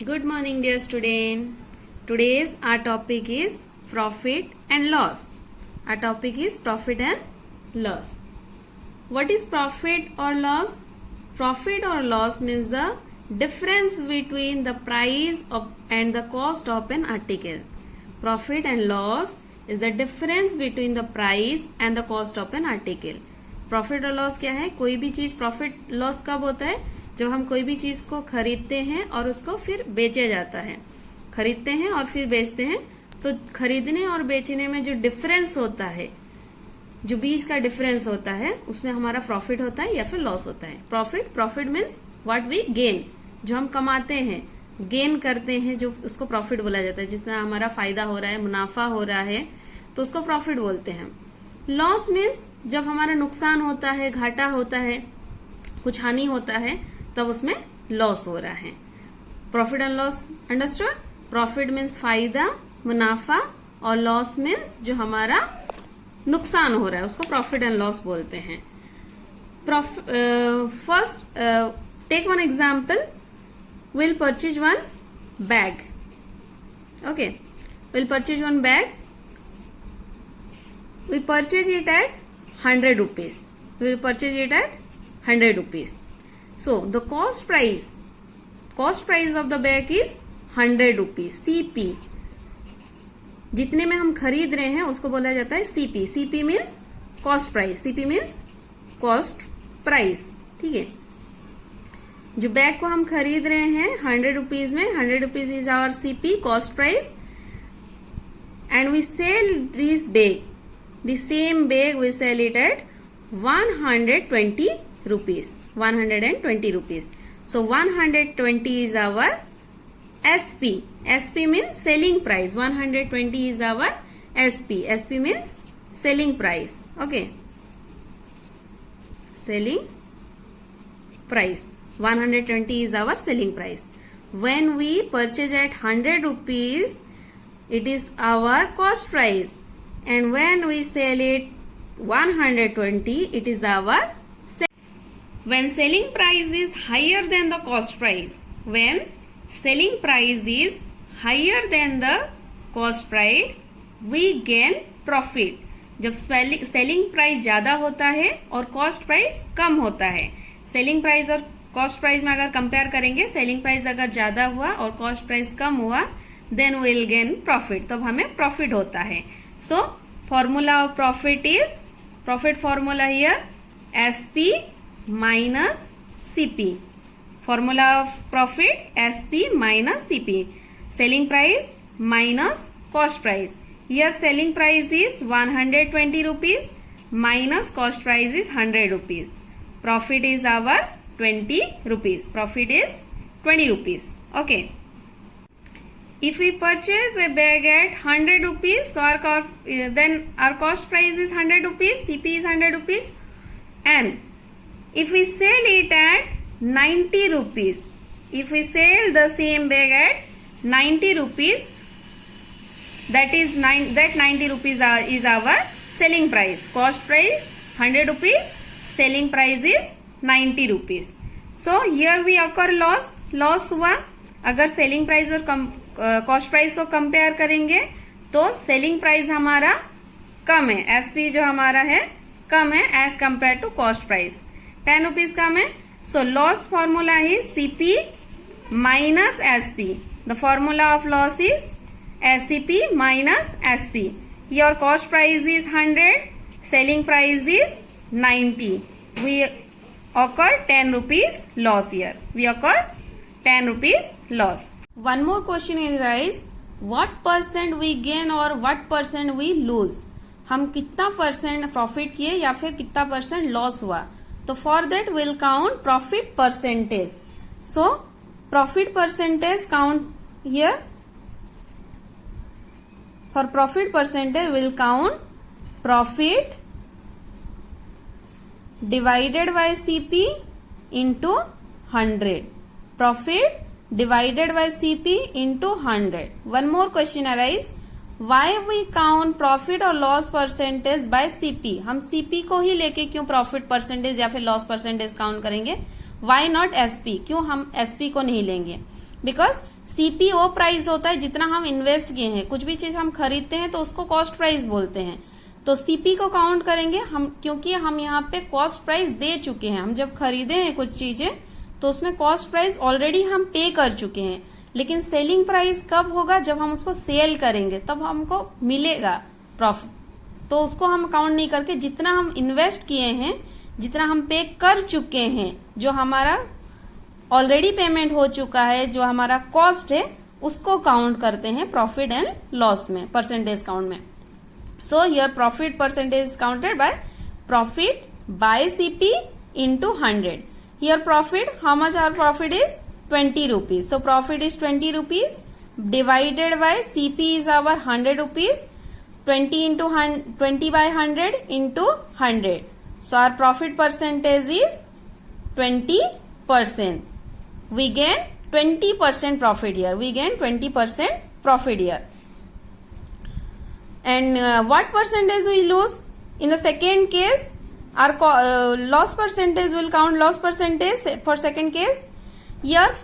Good morning, dear student. Today's our topic is profit and loss. Our topic is profit and loss. What is profit or loss? Profit or loss means the difference between the price of and the cost of an article. Profit and loss is the difference between the price and the cost of an article. Profit और loss क्या है? कोई भी चीज profit loss कब होता है? जब हम कोई भी चीज को खरीदते हैं और उसको फिर बेचा जाता है. खरीदते हैं और फिर बेचते हैं, तो खरीदने और बेचने में जो डिफरेंस होता है, जो बीच का डिफरेंस होता है, उसमें हमारा प्रॉफिट होता है या फिर लॉस होता है. Profit means what we gain, जो हम कमाते हैं, गेन करते हैं, जो उसको प्रॉफिट बोला जाता है. जितना हमारा फायदा हो रहा है, मुनाफा हो रहा है, तो उसको प्रॉफिट बोलते हैं. लॉस मीन्स जब हमारा नुकसान होता है, घाटा होता है, कुछ हानि होता है, तब उसमें लॉस हो रहा है. Profit and loss understood. Profit means फायदा, मुनाफा, और लॉस मीन्स जो हमारा नुकसान हो रहा है, उसको प्रॉफिट एंड लॉस बोलते हैं. First take one example. Will purchase one bag. Okay, will purchase one bag. We purchase it at 100 rupees. We will purchase it at 100 rupees. So the cost price of the bag is 100 rupees. CP. जितने में हम खरीद रहे हैं उसको बोला जाता है CP. CP means cost price. CP means cost price. ठीक है. जो बैग को हम खरीद रहे हैं 100 rupees में, 100 rupees is our CP, cost price, and we sell this bag. The same bag we sell it at 120 rupees. 120 rupees. So 120 is our SP. SP means selling price. 120 is our SP. SP means selling price. Okay. Selling price. 120 is our selling price. When we purchase at 100 rupees, it is our cost price. And when we sell it 120, it is our when selling price is higher than the cost price. When selling price is higher than the cost price, we gain profit. जब selling price ज्यादा होता है और cost price कम होता है, selling price और cost price में अगर कंपेयर करेंगे, सेलिंग प्राइस अगर ज्यादा हुआ और कॉस्ट प्राइस कम हुआ, देन विल गेन प्रॉफिट. तब हमें प्रॉफिट होता है. So formula of profit is, profit formula here, SP minus CP. Formula of profit, SP minus CP. Selling price minus cost price. Here selling price is 120 rupees minus cost price is 100 rupees. Profit is our 20 rupees. Profit is 20 rupees. Okay. If we purchase a bag at 100 rupees, so then our cost price is 100 rupees, CP is 100 rupees. And if we sell it at 90 rupees, if we sell the same bag at 90 rupees, that 90 rupees is our selling price. Cost price 100 rupees, selling price is 90 rupees. So here we occur loss. Loss हुआ. अगर selling price और cost price को compare करेंगे तो selling price हमारा कम है, SP जो हमारा है कम है as compare to cost price. 10 rupees कम है. सो लॉस फॉर्मूला है CP minus SP. The formula of loss is SCP minus SP. Your cost price is 100, selling price is 90. We occur 10 rupees loss here. We occur 10 rupees loss. One more question is arise, what percent we gain or what percent we lose? हम कितना percent profit किए या फिर कितना percent loss हुआ. तो for that will count profit percentage. So profit percentage count here. For profit percentage will count profit divided by CP into 100. Profit divided by CP into 100. One more question arise. Why we count profit or loss percentage by CP? हम CP को ही लेके क्यों profit percentage या फिर loss percentage count करेंगे? Why not SP? क्यों हम SP को नहीं लेंगे? Because सीपी वो प्राइस होता है जितना हम इन्वेस्ट किए हैं। कुछ भी चीज हम खरीदते हैं तो उसको कॉस्ट प्राइस बोलते हैं। तो सीपी को काउंट करेंगे हम, क्योंकि हम यहाँ पे कॉस्ट प्राइस दे चुके हैं। हम जब खरीदे हैं कुछ चीजें तो उसमें कॉस्ट प्राइस ऑलरेडी हम पे कर चुके हैं। लेकिन सेलिंग प्राइस कब होगा? जब हम उसको सेल करेंगे तब हमको मिलेगा प्रॉफिट। तो उसको हम काउंट नहीं करके जितना हम इन्वेस्ट किए हैं, जितना हम पे कर चुके हैं, जो हमारा ऑलरेडी पेमेंट हो चुका है, जो हमारा कॉस्ट है, उसको काउंट करते हैं प्रॉफिट एंड लॉस में, परसेंटेज काउंट में। So here profit percentage counted by profit by CP into 100. Here profit, how much our profit is? 20 rupees. So profit is 20 rupees divided by CP is our 100 rupees. 20 by 100 into 100. So our profit percentage is 20%. We gain 20% profit here. We gain 20% profit here. And what percentage we lose? In the second case, our loss percentage will count loss percentage for second case. Here,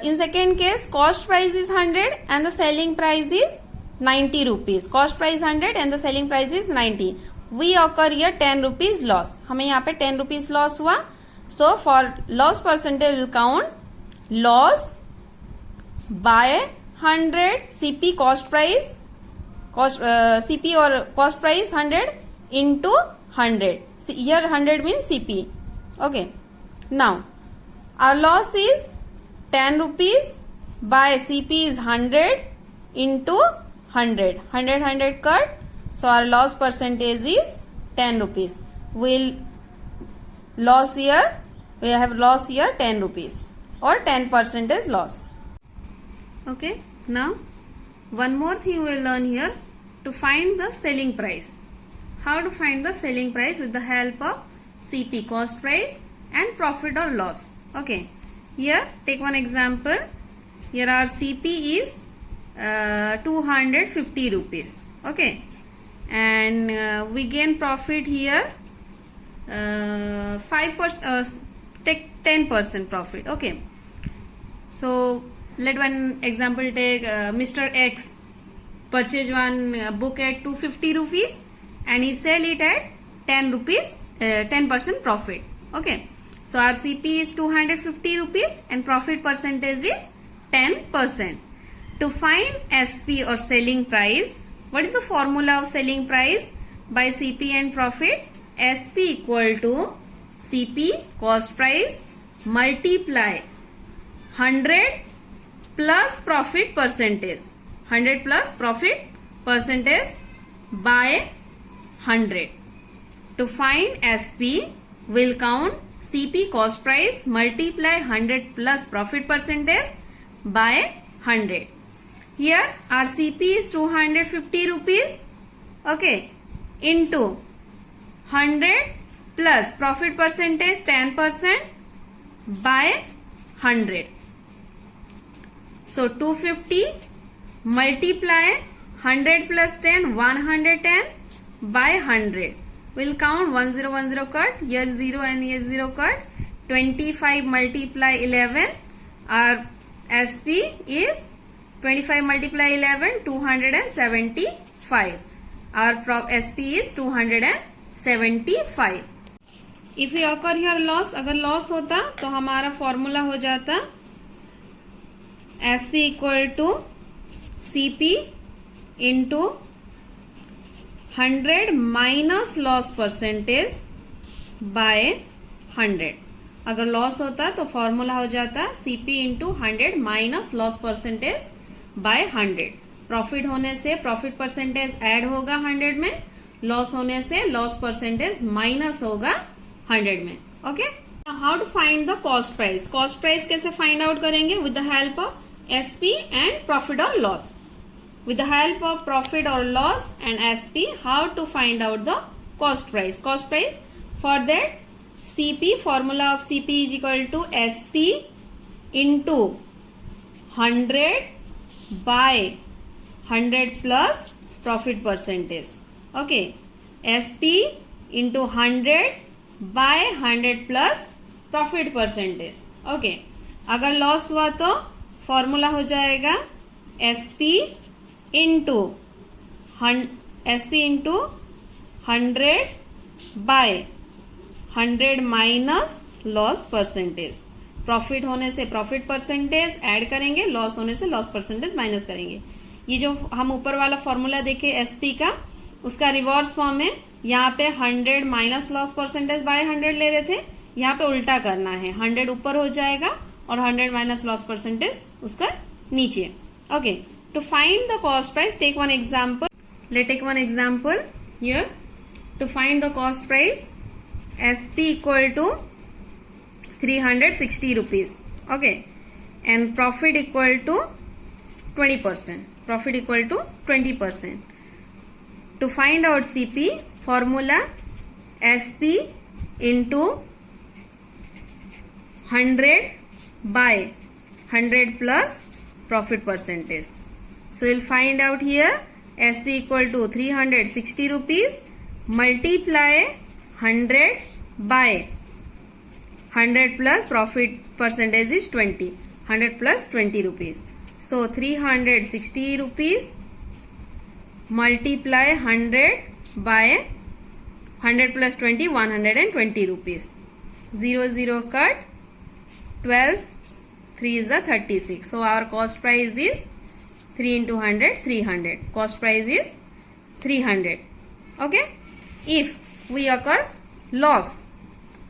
in second case, cost price is 100 and the selling price is 90 rupees. Cost price 100 and the selling price is 90. We occur here 10 rupees loss. हमें यहाँ पे 10 rupees loss हुआ. So for loss percentage will count loss by 100 CP cost price, CP or cost price 100 into 100. Here 100 means CP. Okay. Now our loss is 10 rupees by CP is 100 into 100. 100 cut. So our loss percentage is 10 rupees. We have loss here 10 rupees or 10% loss. Okay. Now one more thing we will learn here, to find the selling price. How to find the selling price with the help of CP, cost price, and profit or loss. Okay. Here take one example. Here our CP is 250 rupees. Okay. And we gain profit here 5%, take 10% profit. Okay. So let one example take Mr. X purchase one book at 250 rupees and he sell it at 10 rupees, 10% profit. Okay. So our CP is 250 rupees and profit percentage is 10%. To find SP or selling price, what is the formula of selling price by CP and profit? SP equal to CP cost price multiply 100 plus profit percentage. 100 plus profit percentage by 100. To find SP, we'll count CP cost price multiply 100 plus profit percentage by 100. Here our CP is 250 rupees. Okay. Into 100 plus profit percentage 10% by 100. So 250 multiply 100 plus 10, 110 by 100. We'll count 1010 cut, here 0 and here 0 cut. 25 multiply 11. Our SP is 25 multiply 11, 275. Our SP is 275. If we occur here loss, अगर loss होता तो हमारा formula हो जाता SP equal to CP into 100 minus loss percentage by 100. अगर loss होता तो formula हो जाता CP into 100 minus loss percentage by 100. Profit होने से प्रॉफिट परसेंटेज ऐड होगा 100 में, लॉस होने से लॉस परसेंटेज माइनस होगा 100 में. Okay. How to find the cost price. Cost price कैसे फाइंड आउट करेंगे? With the help of SP and profit or loss. With the help of profit or loss and SP, how to find out the cost price? Cost price, for that CP, formula of CP is equal to SP into 100 by 100 plus profit percentage. Okay. SP into 100 by 100 plus profit percentage. Okay. अगर loss हुआ तो formula हो जाएगा SP into 100 by 100 minus loss percentage. Profit होने से profit percentage add करेंगे, loss होने से लॉस परसेंटेज माइनस करेंगे। ये जो हम ऊपर वाला फॉर्मूला देखे SP का, उसका रिवर्स फॉर्म है। यहाँ पे 100 माइनस लॉस परसेंटेज बाय 100 ले रहे थे, यहाँ पे उल्टा करना है, 100 ऊपर हो जाएगा और 100 माइनस लॉस परसेंटेज उसका नीचे। Okay, to find the cost price take one example. Let take one example here. To find the cost price SP equal to 360 rupees. Okay, and profit equal to 20%. Profit equal to 20%. To find out CP, formula SP into 100 by 100 plus profit percentage. So we'll find out here SP equal to 360 rupees multiply 100 by 100 plus profit percentage is 20. 100 plus 20 rupees. So 360 rupees multiply 100 by 100 plus 20, 120 rupees. 0 0 cut, 12, 3 is the 36. So our cost price is 3 into 100, 300. Cost price is 300. Okay. If we occur loss,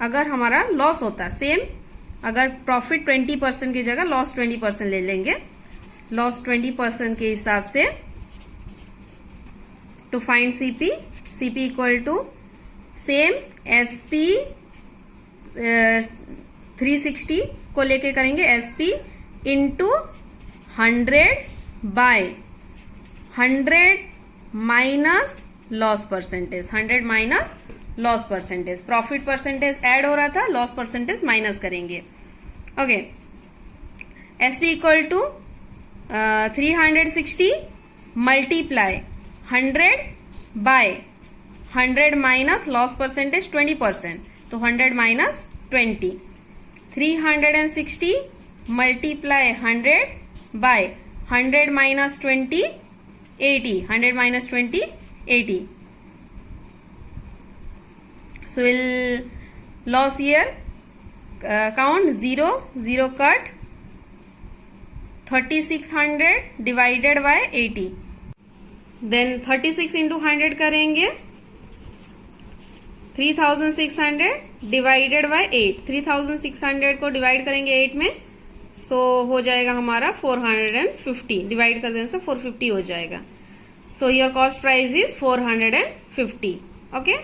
अगर हमारा loss होता same, अगर profit 20% की जगह loss 20% ले लेंगे, loss 20% के हिसाब से to find CP equal to same SP 360 को लेके करेंगे SP into 100 by 100 minus loss percentage, 100 minus loss percentage. Profit percentage add हो रहा था, लॉस परसेंटेज माइनस करेंगे। Okay, SP equal to 360 multiply 100 by 100 minus loss percentage 20%, तो 100 minus 20। 360 multiply 100 by 100 minus 20, 80। 100 minus 20, 80। So we'll loss here, count 0 0 cut, 3600 divided by 80. Then 36 into 100 करेंगे, 3600 divided by 8. 3600 को divide करेंगे 8 में, so हो जाएगा हमारा 450। Divide कर देने से 450 हो जाएगा। So your cost price is 450. Okay.